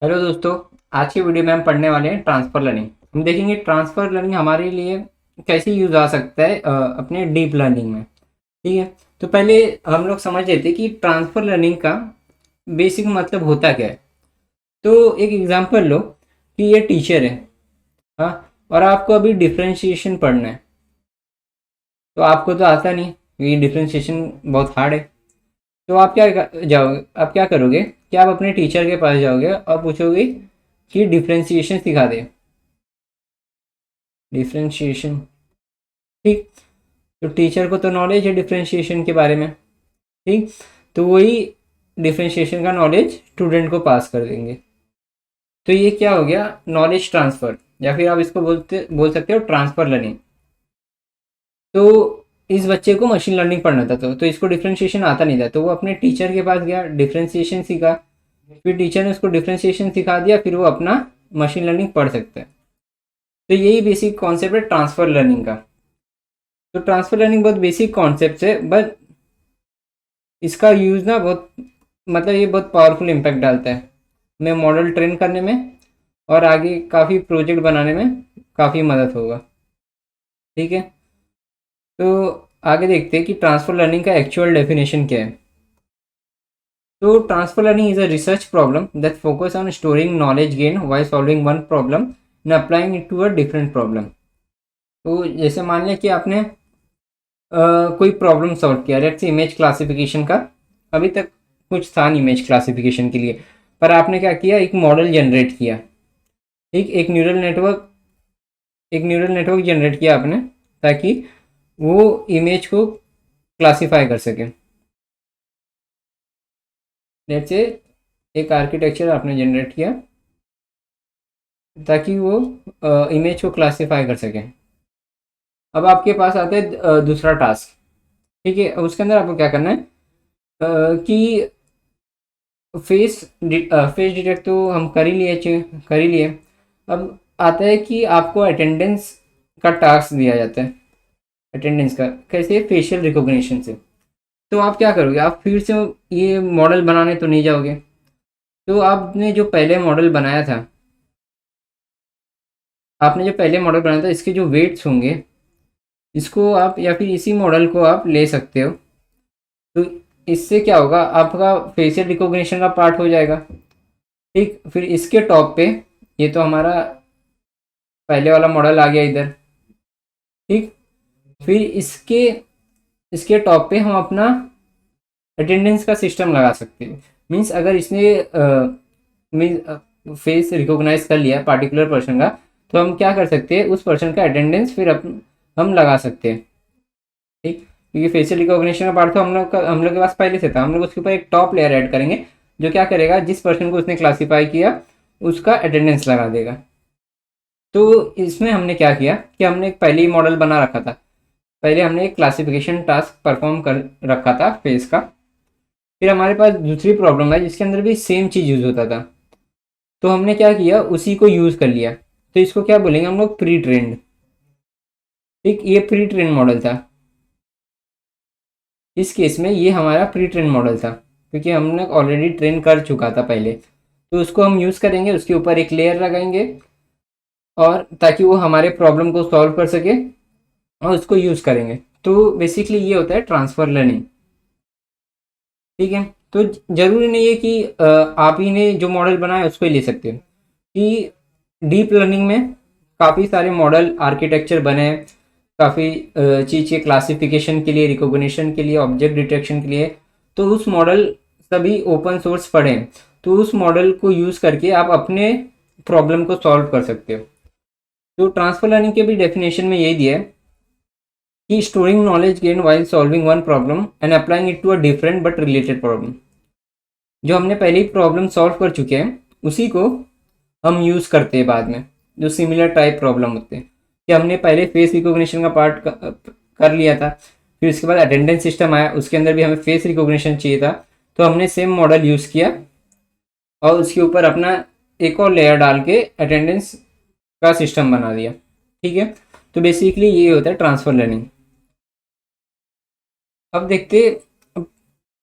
Hello दोस्तों। आज की वीडियो में हम पढ़ने वाले हैं ट्रांसफ़र लर्निंग। हम देखेंगे ट्रांसफ़र लर्निंग हमारे लिए कैसे यूज़ आ सकता है अपने डीप लर्निंग में। ठीक है। तो पहले हम लोग समझ लेते हैं कि ट्रांसफ़र लर्निंग का बेसिक मतलब होता क्या है। तो एक एग्जांपल लो कि ये टीचर है। हाँ। और आपको अभी डिफरेंशिएशन पढ़ना है, तो आपको तो आता नहीं, ये डिफरेंशिएशन बहुत हार्ड है। तो आप क्या करोगे कि आप अपने टीचर के पास जाओगे और पूछोगे कि डिफरेंशिएशन सिखा दे। डिफरेंशिएशन। ठीक। तो टीचर को तो नॉलेज है डिफरेंशिएशन के बारे में। ठीक। तो वही डिफरेंशिएशन का नॉलेज स्टूडेंट को पास कर देंगे। तो ये क्या हो गया, नॉलेज ट्रांसफर, या फिर आप इसको बोल सकते हो ट्रांसफर लर्निंग। तो इस बच्चे को मशीन लर्निंग पढ़ना था, तो इसको डिफरेंशिएशन आता नहीं था, तो वो अपने टीचर के पास गया, डिफरेंशिएशन सीखा। फिर टीचर ने उसको डिफरेंशिएशन सिखा दिया, फिर वो अपना मशीन लर्निंग पढ़ सकता है। तो यही बेसिक कॉन्सेप्ट है ट्रांसफर लर्निंग का। तो ट्रांसफर लर्निंग बहुत बेसिक कॉन्सेप्ट है, बट इसका यूज़ ना बहुत, मतलब ये बहुत पावरफुल इम्पैक्ट डालता है हमें मॉडल ट्रेन करने में, और आगे काफ़ी प्रोजेक्ट बनाने में काफ़ी मदद होगा। ठीक है। तो आगे देखते हैं कि ट्रांसफर लर्निंग का एक्चुअल डेफिनेशन क्या है। तो transfer learning is a research problem that focus on storing knowledge gain while solving one problem and applying it to a different problem. तो जैसे मान लिया कि आपने कोई प्रॉब्लम सॉल्व किया, लेट्स से इमेज क्लासिफिकेशन का। अभी तक कुछ था नहीं इमेज क्लासिफिकेशन के लिए, पर आपने क्या किया, एक मॉडल जनरेट किया। ठीक। एक न्यूरल नेटवर्क जनरेट किया आपने, ताकि वो इमेज को क्लासिफाई कर सके। लेट्स से एक आर्किटेक्चर आपने जनरेट किया ताकि वो इमेज को क्लासिफाई कर सके। अब आपके पास आता है दूसरा टास्क। ठीक है। उसके अंदर आपको क्या करना है, कि फेस फेस डिटेक्ट तो हम कर ही लिए। अब आता है कि आपको अटेंडेंस का टास्क दिया जाता है। अटेंडेंस का कैसे, फेशियल रिकॉग्निशन से। तो आप क्या करोगे, आप फिर से ये मॉडल बनाने तो नहीं जाओगे। तो आपने जो पहले मॉडल बनाया था, इसके जो वेट्स होंगे, इसको आप या फिर इसी मॉडल को आप ले सकते हो। तो इससे क्या होगा, आपका फेशियल रिकॉग्निशन का पार्ट हो जाएगा। ठीक। फिर इसके टॉप पे, ये तो हमारा पहले वाला मॉडल आ गया इधर। ठीक। फिर इसके इसके टॉप पे हम अपना अटेंडेंस का सिस्टम लगा सकते हैं। मीन्स अगर इसने मीन्स फेस रिकॉग्नाइज कर लिया पार्टिकुलर पर्सन का, तो हम क्या कर सकते हैं, उस पर्सन का अटेंडेंस फिर हम लगा सकते हैं। ठीक। क्योंकि फेशियल रिकॉग्निशन का पार्ट तो हम लोग के पास पहले से था, हम लोग उसके ऊपर एक टॉप लेयर ऐड करेंगे, जो क्या करेगा, जिस पर्सन को उसने क्लासीफाई किया उसका अटेंडेंस लगा देगा। तो इसमें हमने क्या किया कि हमने एक पहले ही मॉडल बना रखा था। पहले हमने एक क्लासिफिकेशन टास्क परफॉर्म कर रखा था फेस का। फिर हमारे पास दूसरी प्रॉब्लम है जिसके अंदर भी सेम चीज़ यूज़ होता था, तो हमने क्या किया, उसी को यूज़ कर लिया। तो इसको क्या बोलेंगे हम लोग, प्री ट्रेंड। ठीक। ये प्री ट्रेंड मॉडल था। इस केस में ये हमारा प्री ट्रेन मॉडल था, क्योंकि हमने ऑलरेडी ट्रेन कर चुका था पहले। तो उसको हम यूज़ करेंगे, उसके ऊपर एक लेयर लगाएंगे, और ताकि वो हमारे प्रॉब्लम को सॉल्व कर सके, और उसको यूज़ करेंगे। तो बेसिकली ये होता है ट्रांसफ़र लर्निंग। ठीक है। तो ज़रूरी नहीं है कि आप ही ने जो मॉडल बनाया उसको ही ले सकते हो, कि डीप लर्निंग में काफ़ी सारे मॉडल आर्किटेक्चर बने हैं, काफ़ी चीज़ के क्लासिफिकेशन के लिए, रिकॉग्निशन के लिए, ऑब्जेक्ट डिटेक्शन के लिए। तो उस मॉडल सभी ओपन सोर्स पढ़े हैं, तो उस मॉडल को यूज़ करके आप अपने प्रॉब्लम को सॉल्व कर सकते हो। तो ट्रांसफर लर्निंग के भी डेफिनेशन में यही दिया है कि storing knowledge gain while solving one problem and applying it to a different but related problem. जो हमने पहले ही प्रॉब्लम सॉल्व कर चुके हैं, उसी को हम यूज़ करते हैं बाद में, जो सिमिलर टाइप प्रॉब्लम होते हैं। कि हमने पहले फेस रिकॉग्निशन का पार्ट कर लिया था, फिर उसके बाद अटेंडेंस सिस्टम आया, उसके अंदर भी हमें फेस रिकॉग्निशन चाहिए था, तो हमने सेम मॉडल यूज़ किया, और उसके ऊपर अपना एक और लेयर डाल के अटेंडेंस का सिस्टम बना दिया। ठीक है। तो बेसिकली ये होता है ट्रांसफर लर्निंग। अब देखते हैं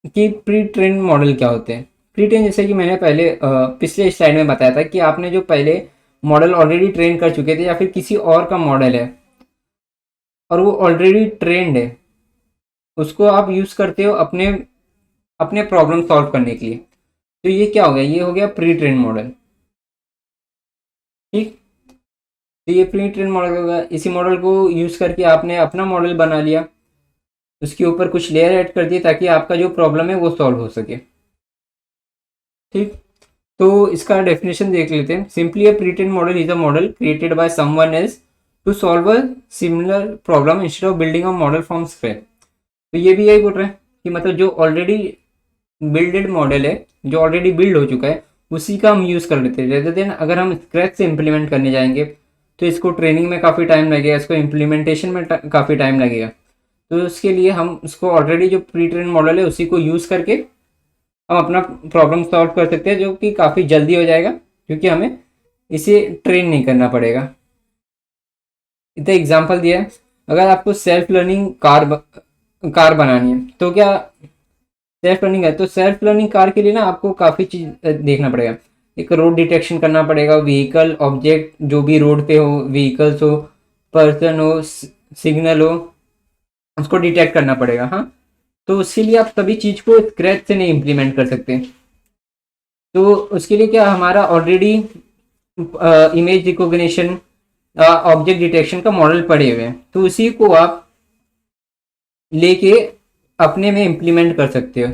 कि प्री ट्रेन मॉडल क्या होते हैं। प्री ट्रेन जैसे कि मैंने पहले पिछले स्लाइड में बताया था कि आपने जो पहले मॉडल ऑलरेडी ट्रेन कर चुके थे या फिर किसी और का मॉडल है और वो ऑलरेडी ट्रेंड है, उसको आप यूज़ करते हो अपने अपने प्रॉब्लम सॉल्व करने के लिए। तो ये क्या हो गया, ये हो गया प्री ट्रेन मॉडल। ठीक, तो ये प्री ट्रेन मॉडल होगा। इसी मॉडल को यूज़ करके आपने अपना मॉडल बना लिया, उसके ऊपर कुछ लेयर ऐड कर दिए ताकि आपका जो प्रॉब्लम है वो सॉल्व हो सके। ठीक, तो इसका डेफिनेशन देख लेते हैं। Simply a pre train model is a model created by someone else to solve a similar problem instead of building a model from scratch. तो ये भी यही बोल रहे हैं कि मतलब जो ऑलरेडी बिल्डेड मॉडल है, जो ऑलरेडी बिल्ड हो चुका है, उसी का हम यूज़ कर लेते हैं। रेदर देन अगर हम स्क्रैच से इम्प्लीमेंट करने जाएंगे तो इसको ट्रेनिंग में काफ़ी टाइम लगेगा, इसको इम्प्लीमेंटेशन में काफ़ी टाइम लगेगा। तो उसके लिए हम इसको ऑलरेडी जो प्री ट्रेन मॉडल है उसी को यूज़ करके हम अपना प्रॉब्लम सॉल्व कर सकते हैं, जो कि काफ़ी जल्दी हो जाएगा क्योंकि हमें इसे ट्रेन नहीं करना पड़ेगा। इतना एग्जाम्पल दिया है, अगर आपको सेल्फ लर्निंग कार बनानी है तो क्या सेल्फ लर्निंग है, तो सेल्फ लर्निंग कार के लिए ना आपको काफ़ी चीज़ देखना पड़ेगा। एक रोड डिटेक्शन करना पड़ेगा, व्हीकल ऑब्जेक्ट जो भी रोड पे हो, व्हीकल्स हो, पर्सन हो, सिग्नल हो, उसको डिटेक्ट करना पड़ेगा। हाँ, तो उसके लिए आप सभी चीज़ को स्क्रैच से नहीं इम्प्लीमेंट कर सकते। तो उसके लिए क्या, हमारा already image recognition, object detection का मॉडल पड़े हुए हैं, तो उसी को आप लेके अपने में इम्प्लीमेंट कर सकते हो।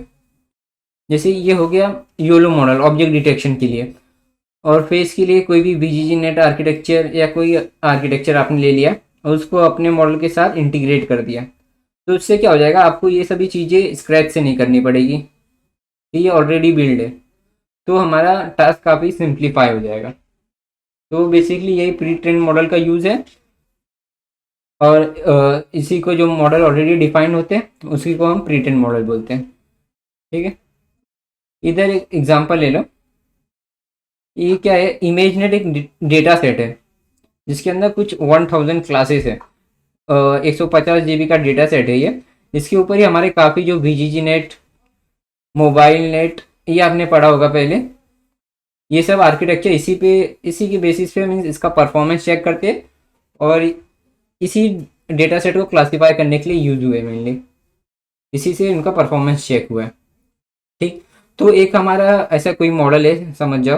जैसे ये हो गया योलो मॉडल ऑब्जेक्ट डिटेक्शन के लिए, और फेस के लिए कोई भी वीजीजी नेट आर्किटेक्चर या कोई आर्किटेक्चर आपने ले लिया और उसको अपने मॉडल के साथ इंटीग्रेट कर दिया। तो इससे क्या हो जाएगा, आपको ये सभी चीज़ें स्क्रैच से नहीं करनी पड़ेगी, ये ऑलरेडी बिल्ड है, तो हमारा टास्क काफ़ी सिंप्लीफाई हो जाएगा। तो बेसिकली यही प्री ट्रेन मॉडल का यूज़ है, और इसी को जो मॉडल ऑलरेडी डिफाइन होते हैं उसी को हम प्री ट्रेन मॉडल बोलते हैं। ठीक है, इधर एक एग्जांपल ले लो। ये क्या है, इमेजनेट एक डेटा सेट है जिसके अंदर कुछ 1000 क्लासेस है, 150 GB का डेटा सेट है ये। इसके ऊपर ही हमारे काफ़ी जो वीजीजी नेट, मोबाइल नेट, ये आपने पढ़ा होगा पहले, ये सब आर्किटेक्चर इसी के बेसिस पे मीन्स इसका परफॉर्मेंस चेक करते हैं और इसी डेटा सेट को क्लासीफाई करने के लिए यूज हुए मेनली, इसी से इनका परफॉर्मेंस चेक हुआ है। ठीक, तो एक हमारा ऐसा कोई मॉडल है समझ जाओ,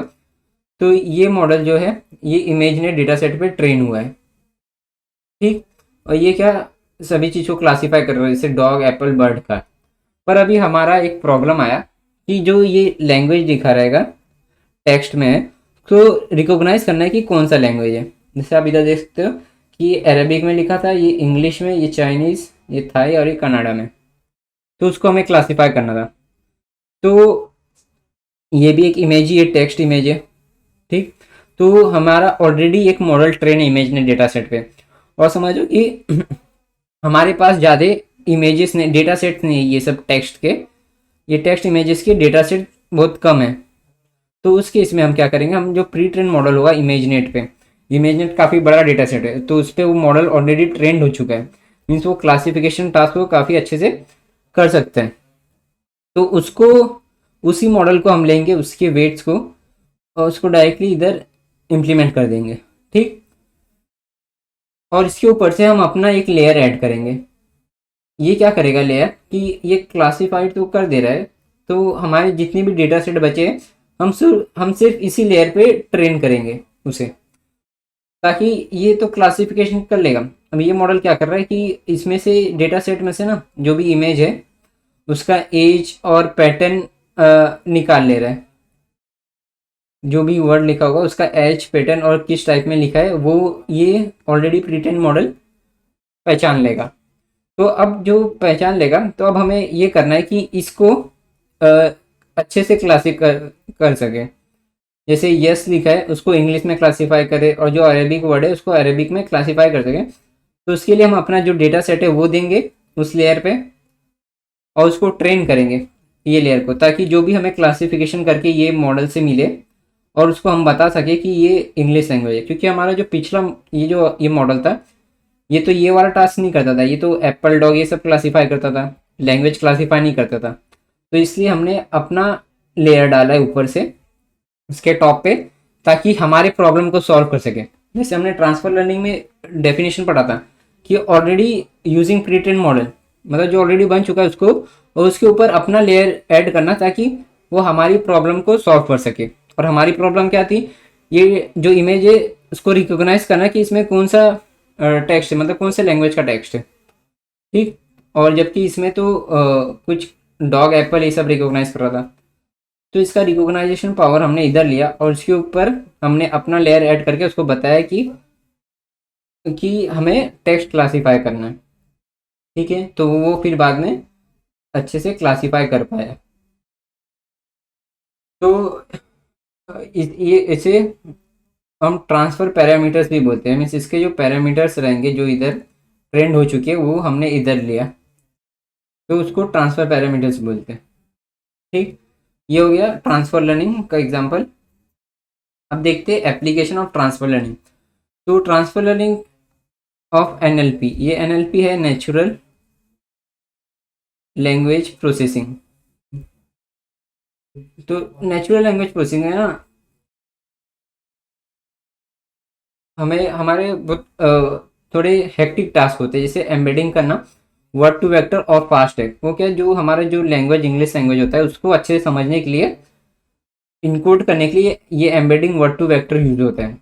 तो ये मॉडल जो है ये इमेजनेट डेटा सेट पे ट्रेन हुआ है। ठीक, और ये क्या सभी चीज़ को क्लासीफाई कर रहा है, जैसे डॉग, एप्पल, बर्ड का। पर अभी हमारा एक प्रॉब्लम आया कि जो ये लैंग्वेज दिखा रहेगा टेक्स्ट में, तो रिकॉग्नाइज करना है कि कौन सा लैंग्वेज है। जैसे आप इधर देख सकते हो कि ये अरेबिक में लिखा था, ये इंग्लिश में, ये चाइनीज़, ये थाई और ये कनाडा में, तो उसको हमें क्लासीफाई करना था। तो ये भी एक इमेज ही है, टेक्स्ट इमेज है। ठीक, तो हमारा ऑलरेडी एक मॉडल ट्रेन है इमेज ने डेटा सेट पे, और समझो कि हमारे पास ज़्यादा इमेजेस ने डेटा सेट नहीं है, ये सब टेक्स्ट के, ये टेक्स्ट इमेजेस के डेटा सेट बहुत कम है। तो उस केस में हम क्या करेंगे, हम जो प्री ट्रेन मॉडल होगा इमेजनेट पे, इमेजनेट काफ़ी बड़ा डेटा सेट है तो उस पर वो मॉडल ऑलरेडी ट्रेंड हो चुका है, मीन्स वो क्लासिफिकेशन टास्क को काफ़ी अच्छे से कर सकते हैं। तो उसको, उसी मॉडल को हम लेंगे, उसके वेट्स को, और उसको डायरेक्टली इधर इम्प्लीमेंट कर देंगे। ठीक, और इसके ऊपर से हम अपना एक लेयर ऐड करेंगे। ये क्या करेगा लेयर, कि ये क्लासीफाइड तो कर दे रहा है, तो हमारे जितने भी डेटा सेट बचे हम सिर्फ इसी लेयर पे ट्रेन करेंगे उसे, ताकि ये तो क्लासिफिकेशन कर लेगा। अब ये मॉडल क्या कर रहा है कि इसमें से डेटा सेट में से ना जो भी इमेज है उसका एज और पैटर्न निकाल ले रहा है, जो भी वर्ड लिखा होगा उसका एज, पैटर्न और किस टाइप में लिखा है वो ये ऑलरेडी प्रीटेंड मॉडल पहचान लेगा। तो अब जो पहचान लेगा तो अब हमें ये करना है कि इसको अच्छे से कर सके। जैसे यस लिखा है उसको इंग्लिश में क्लासीफाई करे, और जो अरेबिक वर्ड है उसको अरेबिक में क्लासीफाई कर सके। तो उसके लिए हम अपना जो डेटा सेट है वो देंगे उस लेयर पे, और उसको ट्रेन करेंगे ये लेयर को, ताकि जो भी हमें क्लासिफिकेशन करके ये मॉडल से मिले और उसको हम बता सके कि ये इंग्लिश लैंग्वेज है। क्योंकि हमारा जो पिछला ये मॉडल था ये तो ये वाला टास्क नहीं करता था, ये तो एप्पल, डॉग ये सब क्लासीफाई करता था, लैंग्वेज क्लासीफाई नहीं करता था। तो इसलिए हमने अपना लेयर डाला है ऊपर से उसके टॉप पे, ताकि हमारे प्रॉब्लम को सॉल्व कर सके। जैसे हमने ट्रांसफर लर्निंग में डेफिनेशन पढ़ा था कि already using pre train model, मतलब जो ऑलरेडी बन चुका है उसको, और उसके ऊपर अपना लेयर ऐड करना ताकि वो हमारी प्रॉब्लम को सॉल्व कर सके। और हमारी प्रॉब्लम क्या थी, ये जो इमेज है उसको रिकॉग्नाइज करना कि इसमें कौन सा टेक्स्ट है, मतलब कौन से लैंग्वेज का टेक्स्ट है। ठीक, और जबकि इसमें तो कुछ डॉग एप्पल ये सब रिकॉग्नाइज कर रहा था। तो इसका रिकॉग्नाइजेशन पावर हमने इधर लिया और उसके ऊपर हमने अपना लेयर ऐड करके उसको बताया कि हमें टेक्स्ट क्लासीफाई करना है। ठीक है, तो वो फिर बाद में अच्छे से क्लासीफाई कर पाया। तो ये इसे हम ट्रांसफर पैरामीटर्स भी बोलते हैं। मीन्स इसके जो पैरामीटर्स रहेंगे जो इधर ट्रेंड हो चुके हैं वो हमने इधर लिया, तो उसको ट्रांसफर पैरामीटर्स बोलते हैं। ठीक, ये हो गया ट्रांसफर लर्निंग का एग्जांपल। अब देखते हैं एप्लीकेशन ऑफ ट्रांसफर लर्निंग। तो ट्रांसफर लर्निंग ऑफ एनएलपी, ये एनएलपी है नेचुरल लैंग्वेज प्रोसेसिंग। तो नेचुरल लैंग्वेज प्रोसेसिंग है ना, हमें हमारे बहुत थोड़े हेक्टिक टास्क होते हैं, जैसे एम्बेडिंग करना वर्ड टू वेक्टर और फास्ट है। वो क्या, जो हमारा जो लैंग्वेज इंग्लिश लैंग्वेज होता है उसको अच्छे से समझने के लिए, इनकोड करने के लिए ये embedding word to vector use होता है।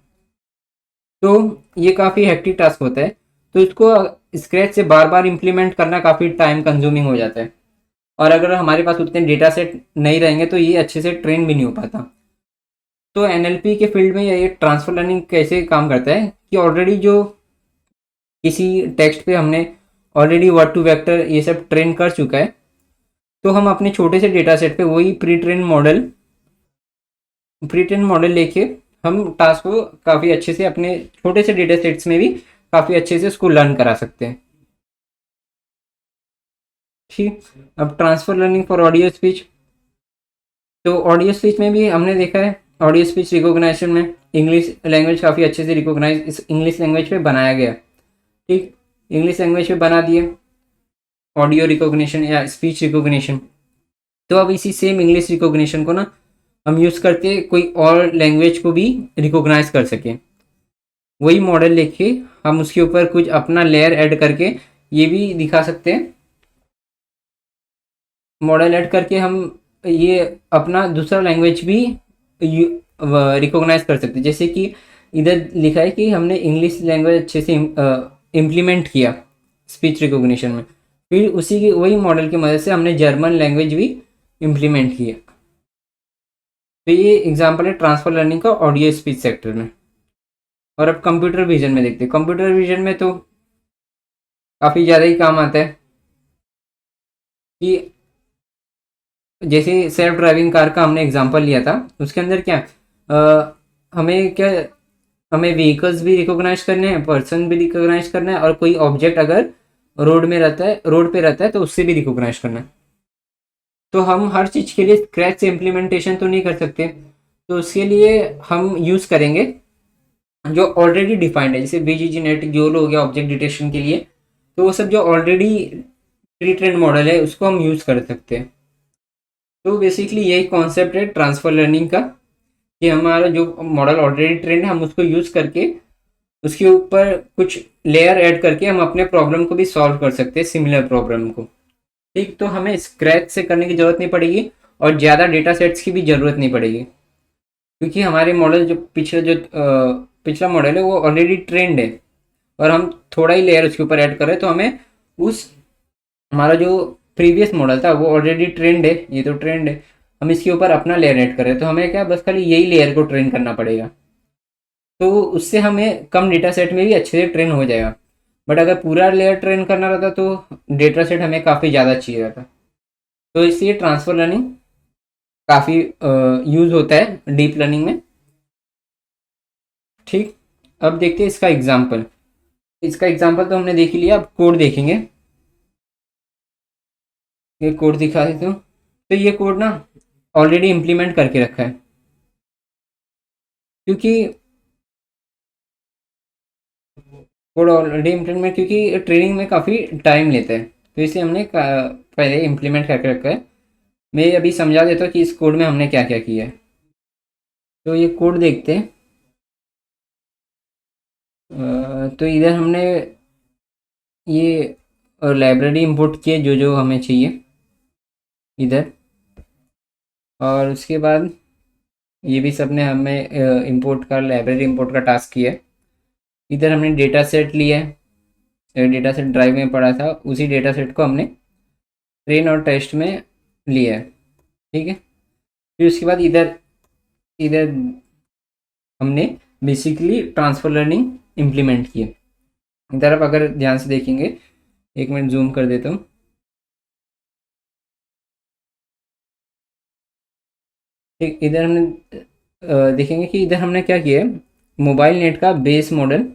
तो ये काफ़ी हेक्टिक टास्क होता है, तो इसको स्क्रैच से बार बार इम्प्लीमेंट करना काफ़ी टाइम कंज्यूमिंग हो जाता है। और अगर हमारे पास उतने डेटा सेट नहीं रहेंगे तो ये अच्छे से ट्रेन भी नहीं हो पाता। तो एनएलपी के फील्ड में ये ट्रांसफर लर्निंग कैसे काम करता है कि ऑलरेडी जो किसी टेक्स्ट पे हमने ऑलरेडी वर्ड टू वेक्टर ये सब ट्रेन कर चुका है, तो हम अपने छोटे से डेटा सेट पे वही प्री ट्रेन मॉडल लेके हम टास्क को काफ़ी अच्छे से अपने छोटे से डेटा सेट्स में भी काफ़ी अच्छे से उसको लर्न करा सकते हैं। ठीक, अब transfer learning for audio speech. तो ऑडियो स्पीच में भी हमने देखा है, ऑडियो स्पीच रिकॉग्निशन में इंग्लिश लैंग्वेज काफ़ी अच्छे से रिकॉग्नाइज इस इंग्लिश लैंग्वेज पे बनाया गया। ठीक, इंग्लिश लैंग्वेज पे बना दिए ऑडियो रिकॉग्निशन या स्पीच रिकॉग्निशन। तो अब इसी सेम इंग्लिश रिकॉग्निशन को ना हम यूज़ करते कोई और लैंग्वेज को भी रिकॉग्नाइज कर सकें। वही मॉडल लेके हम उसके ऊपर कुछ अपना लेयर ऐड करके ये भी दिखा सकते हैं। मॉडल ऐड करके हम ये अपना दूसरा लैंग्वेज भी रिकॉग्नाइज कर सकते हैं। जैसे कि इधर लिखा है कि हमने इंग्लिश लैंग्वेज अच्छे से इम्प्लीमेंट किया स्पीच रिकॉग्निशन में, फिर उसी की वही मॉडल की मदद से हमने जर्मन लैंग्वेज भी इम्प्लीमेंट किया। तो ये एग्जांपल है ट्रांसफर लर्निंग का ऑडियो स्पीच सेक्टर में। और अब कंप्यूटर विजन में देखते हैं। कंप्यूटर विजन में तो काफ़ी ज़्यादा ही काम आता है कि जैसे सेल्फ ड्राइविंग कार का हमने एग्जांपल लिया था, उसके अंदर क्या हमें क्या, हमें व्हीकल्स भी रिकॉग्नाइज करने हैं, पर्सन भी रिकॉग्नाइज करना है, और कोई ऑब्जेक्ट अगर रोड पे रहता है तो उससे भी रिकॉग्नाइज करना है। तो हम हर चीज़ के लिए स्क्रैच से इम्प्लीमेंटेशन तो नहीं कर सकते, तो उसके लिए हम यूज़ करेंगे जो ऑलरेडी डिफाइंड है, जैसे बीजीजी नेट योलो हो गया ऑब्जेक्ट डिटेक्शन के लिए। तो वो सब जो ऑलरेडी प्री ट्रेन मॉडल है उसको हम यूज़ कर सकते हैं। तो बेसिकली यही कॉन्सेप्ट है ट्रांसफर लर्निंग का, कि हमारा जो मॉडल ऑलरेडी ट्रेंड है हम उसको यूज़ करके उसके ऊपर कुछ लेयर ऐड करके हम अपने प्रॉब्लम को भी सॉल्व कर सकते हैं, सिमिलर प्रॉब्लम को। ठीक, तो हमें स्क्रैच से करने की ज़रूरत नहीं पड़ेगी और ज़्यादा डेटा सेट्स की भी ज़रूरत नहीं पड़ेगी, क्योंकि हमारे मॉडल जो पिछला मॉडल है वो ऑलरेडी ट्रेंड है, और हम थोड़ा ही लेयर उसके ऊपर ऐड कर रहे हैं। तो हमें उस हमारा जो प्रीवियस मॉडल था वो ऑलरेडी ट्रेंड है, ये तो ट्रेंड है, हम इसके ऊपर अपना लेयर ऐड कर रहे हैं, तो हमें क्या बस खाली यही लेयर को ट्रेन करना पड़ेगा। तो उससे हमें कम डेटा सेट में भी अच्छे से ट्रेन हो जाएगा। बट अगर पूरा लेयर ट्रेन करना रहता तो डेटा सेट हमें काफ़ी ज़्यादा चाहिए रहता। तो इसलिए ट्रांसफर लर्निंग काफ़ी यूज़ होता है डीप लर्निंग में। ठीक, अब देखते हैं इसका एग्जाम्पल। इसका एग्जाम्पल तो हमने देख ही लिया, अब कोड देखेंगे। ये कोड दिखा देता हूँ। तो ये कोड ना ऑलरेडी इम्प्लीमेंट करके रखा है, क्योंकि कोड ऑलरेडी इम्प्लीमेंट, क्योंकि ट्रेनिंग में काफ़ी टाइम लेता है, तो इसे हमने पहले इम्प्लीमेंट करके रखा है। मैं अभी समझा देता हूँ कि इस कोड में हमने क्या क्या किया है। तो ये कोड देखते हैं। तो इधर हमने ये लाइब्रेरी इंपोर्ट किए जो जो हमें चाहिए इधर, और उसके बाद ये भी सब ने हमें इंपोर्ट का लाइब्रेरी इंपोर्ट का टास्क किया है। इधर हमने डेटा सेट लिया है, डेटा सेट ड्राइव में पड़ा था, उसी डेटा सेट को हमने ट्रेन और टेस्ट में लिया है। ठीक है, फिर उसके बाद इधर इधर हमने बेसिकली ट्रांसफर लर्निंग इम्प्लीमेंट किए। इधर आप अगर ध्यान से देखेंगे, एक मिनट जूम कर देता हूँ। ठीक, इधर हमने देखेंगे कि इधर हमने क्या किया है, मोबाइल नेट का बेस मॉडल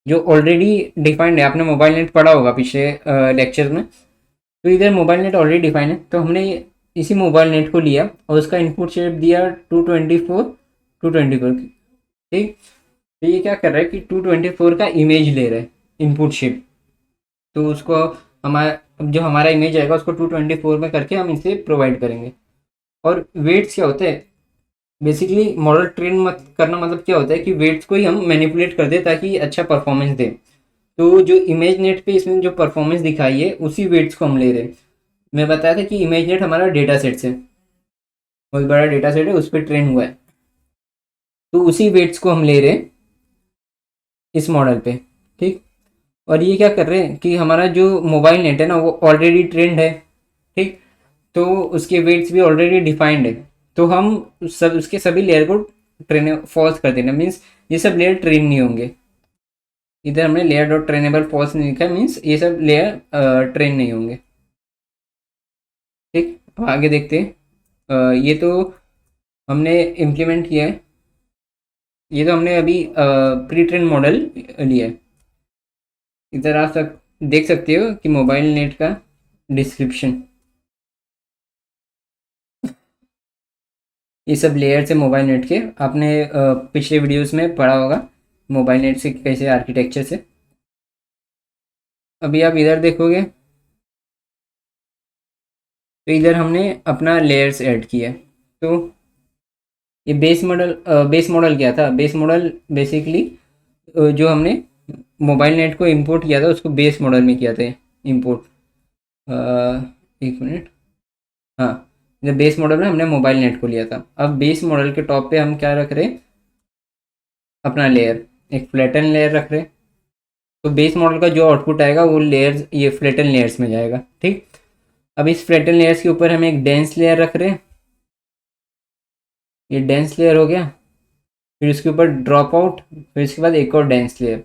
जो ऑलरेडी डिफाइंड है। आपने मोबाइल नेट पढ़ा होगा पिछले लेक्चर में। तो इधर मोबाइल नेट ऑलरेडी डिफाइंड है, तो हमने इसी मोबाइल नेट को लिया और उसका इनपुट शेप दिया 224 ठीक। तो ये क्या कर रहा है कि 224 का इमेज ले रहा है इनपुट शेप। तो उसको हमारा जो हमारा इमेज आएगा उसको 224 में करके हम इसे प्रोवाइड करेंगे। और वेट्स क्या होते हैं, बेसिकली मॉडल ट्रेन मत करना मतलब क्या होता है कि वेट्स को ही हम मैनिपुलेट कर दे ताकि अच्छा परफॉर्मेंस दे। तो जो इमेज नेट पे इसमें जो परफॉर्मेंस दिखाई है उसी वेट्स को हम ले रहे हैं। मैं बताया था कि इमेज नेट हमारा डेटा सेट से बहुत बड़ा डेटा सेट है, उस पर ट्रेन हुआ है। तो उसी वेट्स को हम ले रहे हैं इस मॉडल पे। ठीक, और ये क्या कर रहे हैं कि हमारा जो मोबाइल नेट है ना वो ऑलरेडी ट्रेंड है। ठीक, तो उसके वेट्स भी ऑलरेडी डिफाइंड है। तो हम सब उसके सभी लेयर को ट्रेन फॉल्स कर देना, मीन्स ये सब लेयर ट्रेन नहीं होंगे। इधर हमने लेयर डॉट ट्रेनेबल फॉल्स नहीं लिखा, मीन्स ये सब लेयर ट्रेन नहीं होंगे। ठीक, अब आगे देखते हैं। ये तो हमने इम्प्लीमेंट किया है। ये तो हमने अभी प्री ट्रेन मॉडल लिया है। इधर आप सब देख सकते हो कि मोबाइल नेट का डिस्क्रिप्शन, ये सब लेयर्स है मोबाइल नेट के। आपने पिछले वीडियोस में पढ़ा होगा मोबाइल नेट से कैसे आर्किटेक्चर से। अभी आप इधर देखोगे तो इधर हमने अपना लेयर्स ऐड किया है। तो ये बेस मॉडल क्या था, बेस मॉडल बेसिकली जो हमने मोबाइल नेट को इंपोर्ट किया था उसको बेस मॉडल में किया था इंपोर्ट। एक मिनट, हाँ, जब बेस मॉडल में हमने मोबाइल नेट को लिया था। अब बेस मॉडल के टॉप पे हम क्या रख रहे हैं, अपना लेयर, एक फ्लैटन लेयर रख रहे हैं। तो बेस मॉडल का जो आउटपुट आएगा वो लेयर्स, ये फ्लैटन लेयर्स में जाएगा। ठीक, अब इस फ्लैटन लेयर्स के ऊपर हम एक डेंस लेयर रख रहे हैं। ये डेंस लेयर हो गया, फिर उसके ऊपर ड्रॉप आउट, फिर इसके बाद एक और डेंस लेयर।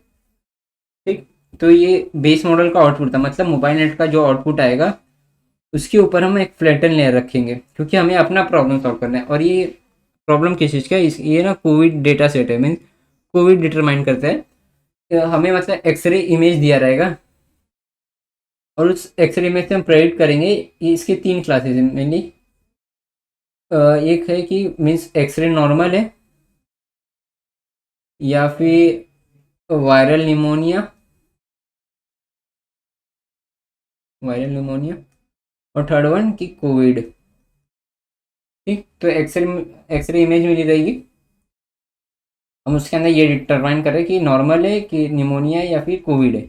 ठीक, तो ये बेस मॉडल का आउटपुट था, मतलब मोबाइल नेट का जो आउटपुट आएगा उसके ऊपर हम एक फ्लैटन लेयर रखेंगे, क्योंकि हमें अपना प्रॉब्लम सॉल्व करना है। और ये प्रॉब्लम किस चीज़ का है, ये ना कोविड डेटा सेट है, मीन कोविड डिटरमाइन करता है। हमें मतलब एक्सरे इमेज दिया रहेगा और उस एक्सरे इमेज से हम प्रेडिक्ट करेंगे। ये इसके तीन क्लासेस हैं मेनली। एक है कि मीन्स एक्सरे नॉर्मल है या फिर वायरल निमोनिया, और थर्ड वन की कोविड। ठीक, तो एक्सरे इमेज मिली रहेगी, हम उसके अंदर ये डिटरमाइन करें कि नॉर्मल है कि निमोनिया है या फिर कोविड है।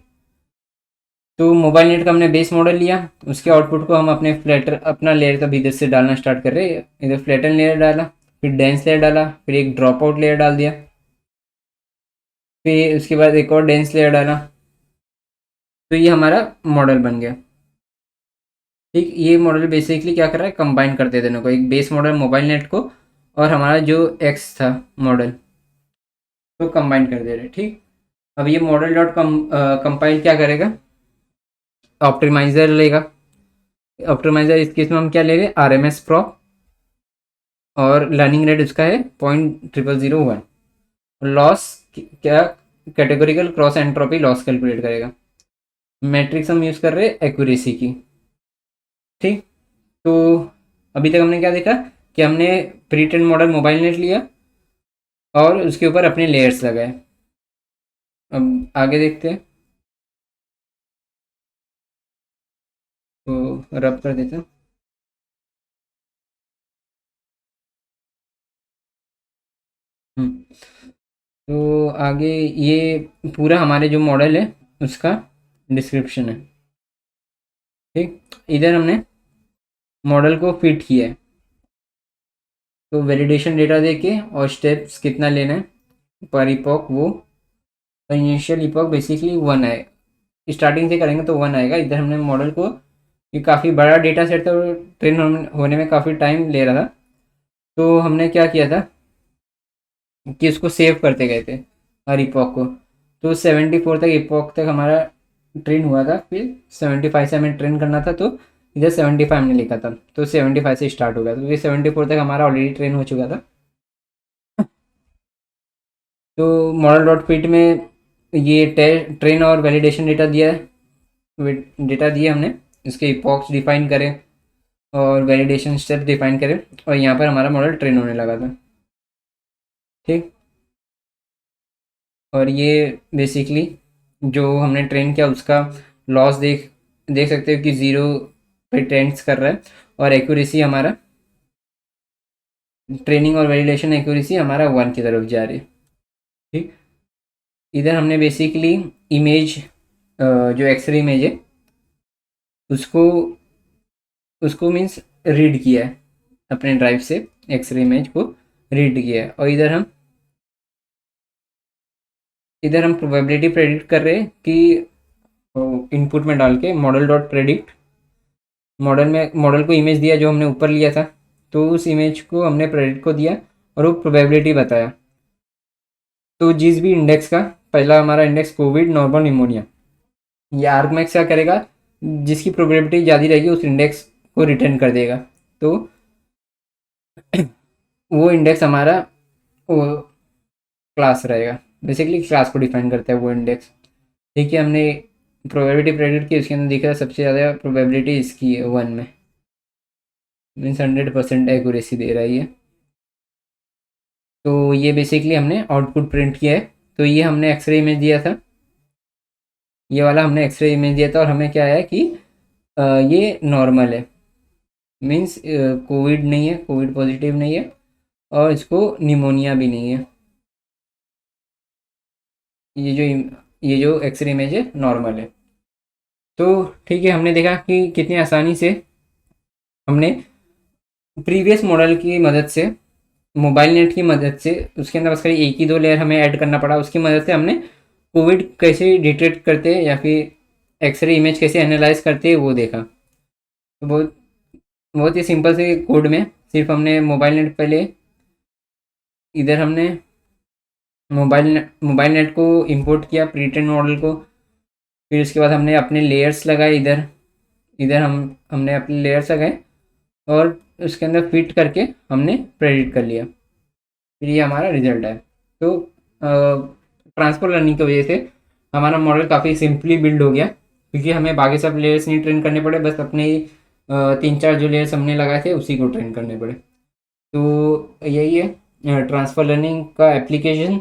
तो मोबाइल नेट का हमने बेस मॉडल लिया, उसके आउटपुट को हम अपने फ्लैटर अपना लेयर का भीतर से डालना स्टार्ट कर रहे हैं। इधर फ्लैटन लेयर डाला, फिर डेंस लेयर डाला, फिर एक ड्रॉप आउट लेयर डाल दिया, फिर उसके बाद एक और डेंस लेयर डाला। तो ये हमारा मॉडल बन गया। ठीक, ये मॉडल बेसिकली क्या कर रहा है, कंबाइन करते दोनों को, एक बेस मॉडल मोबाइल नेट को और हमारा जो एक्स था मॉडल, तो कंबाइन कर दे रहे। ठीक, अब ये मॉडल डॉट कंपाइल क्या करेगा, ऑप्टिमाइजर लेगा। ऑप्टिमाइजर इस केस में हम क्या ले रहे हैं, RMS प्रॉप, और लर्निंग रेट उसका है 0.0001। लॉस क्या, categorical cross entropy loss calculate करेगा। मैट्रिक्स हम यूज़ कर रहे हैं एक्यूरेसी की। ठीक, तो अभी तक हमने क्या देखा कि हमने pre train model mobile net लिया और उसके ऊपर अपने लेयर्स लगाए। अब आगे देखते हैं, तो रब कर देते हैं। तो आगे ये पूरा हमारे जो मॉडल है उसका डिस्क्रिप्शन है। ठीक, इधर हमने मॉडल को फिट किया है, तो वैलिडेशन डेटा देके और स्टेप्स कितना लेना है पर इपॉक, वो इनिशियल इपॉक बेसिकली 1 है, स्टार्टिंग से करेंगे तो 1 आएगा। इधर हमने मॉडल को, ये काफ़ी बड़ा डेटा सेट था, ट्रेन होने में काफ़ी टाइम ले रहा था, तो हमने क्या किया था कि उसको सेव करते गए थे हर इपॉक को। तो 74 तक इपॉक तक हमारा ट्रेन हुआ था, फिर 75 से हमें ट्रेन करना था, तो इधर 75 हमने लिखा था, तो 75 से स्टार्ट हो गया, तो ये 74 तक हमारा ऑलरेडी ट्रेन हो चुका था। तो मॉडल डॉट फिट में ये ट्रेन और वैलिडेशन डेटा दिया है, डेटा दिए हमने, इसके इपॉक्स डिफाइन करें और वैलिडेशन स्टेप डिफाइन करें, और यहाँ पर हमारा मॉडल ट्रेन होने लगा था। ठीक, और ये बेसिकली जो हमने ट्रेन किया उसका लॉस देख देख सकते हो कि 0 पे ट्रेंड्स कर रहा है, और एक्यूरेसी हमारा, ट्रेनिंग और वैलिडेशन एक्यूरेसी हमारा 1 की तरफ जा रही है। ठीक, इधर हमने बेसिकली इमेज, जो एक्सरे इमेज है उसको उसको मीन्स रीड किया है अपने ड्राइव से, एक्सरे इमेज को रीड किया है, और इधर हम प्रोबेबिलिटी प्रेडिक्ट कर रहे हैं कि इनपुट में डाल के मॉडल डॉट प्रेडिक्ट, मॉडल को इमेज दिया जो हमने ऊपर लिया था, तो उस इमेज को हमने प्रेडिक्ट को दिया और वो प्रोबेबिलिटी बताया। तो जिस भी इंडेक्स का, पहला हमारा इंडेक्स कोविड, नॉर्मल, निमोनिया, ये आर्गमैक्स क्या करेगा, जिसकी प्रोबेबिलिटी ज़्यादा रहेगी उस इंडेक्स को रिटर्न कर देगा। तो वो इंडेक्स हमारा वो क्लास रहेगा, बेसिकली क्लास को डिफाइन करता है वो इंडेक्स। ठीक है, हमने प्रोबेबिलिटी प्रेडिक्ट की, उसके अंदर दिख रहा है सबसे ज़्यादा प्रोबेबिलिटी इसकी है 1 में, मीन्स 100% एक्यूरेसी दे रहा है ये। तो ये बेसिकली हमने आउटपुट प्रिंट किया है। तो ये हमने एक्सरे इमेज दिया था, ये वाला हमने एक्सरे इमेज दिया था, और हमें क्या आया कि ये नॉर्मल है, मीन्स कोविड नहीं है, कोविड पॉजिटिव नहीं है, और इसको निमोनिया भी नहीं है। ये जो ये जो एक्सरे इमेज है नॉर्मल है। तो ठीक है, हमने देखा कि कितनी आसानी से हमने प्रीवियस मॉडल की मदद से, मोबाइल नेट की मदद से, उसके अंदर बस खाली एक ही 2 लेयर हमें ऐड करना पड़ा, उसकी मदद से हमने कोविड कैसे डिटेक्ट करते हैं या फिर एक्सरे इमेज कैसे एनालाइज करते हैं वो देखा। तो बहुत बहुत ही सिंपल से कोड में सिर्फ हमने मोबाइल नेट, पहले इधर हमने मोबाइल नेट को इंपोर्ट किया, प्री ट्रेन मॉडल को, फिर उसके बाद हमने अपने लेयर्स लगाए, इधर इधर हमने अपने लेयर्स लगाए और उसके अंदर फिट करके हमने प्रेडिक्ट कर लिया, फिर ये हमारा रिजल्ट है। तो ट्रांसफर लर्निंग की वजह से हमारा मॉडल काफ़ी सिंपली बिल्ड हो गया, क्योंकि हमें बाकी सब लेयर्स नहीं ट्रेन करने पड़े, बस अपने 3-4 जो लेयर्स हमने लगाए थे उसी को ट्रेन करने पड़े। तो यही है ट्रांसफर लर्निंग का एप्लीकेशन,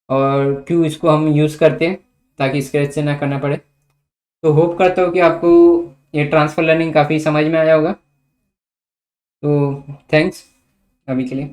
और क्यों इसको हम यूज़ करते हैं, ताकि स्क्रैच से ना करना पड़े। तो होप करता हूँ कि आपको ये ट्रांसफर लर्निंग काफ़ी समझ में आया होगा। तो थैंक्स अभी के लिए।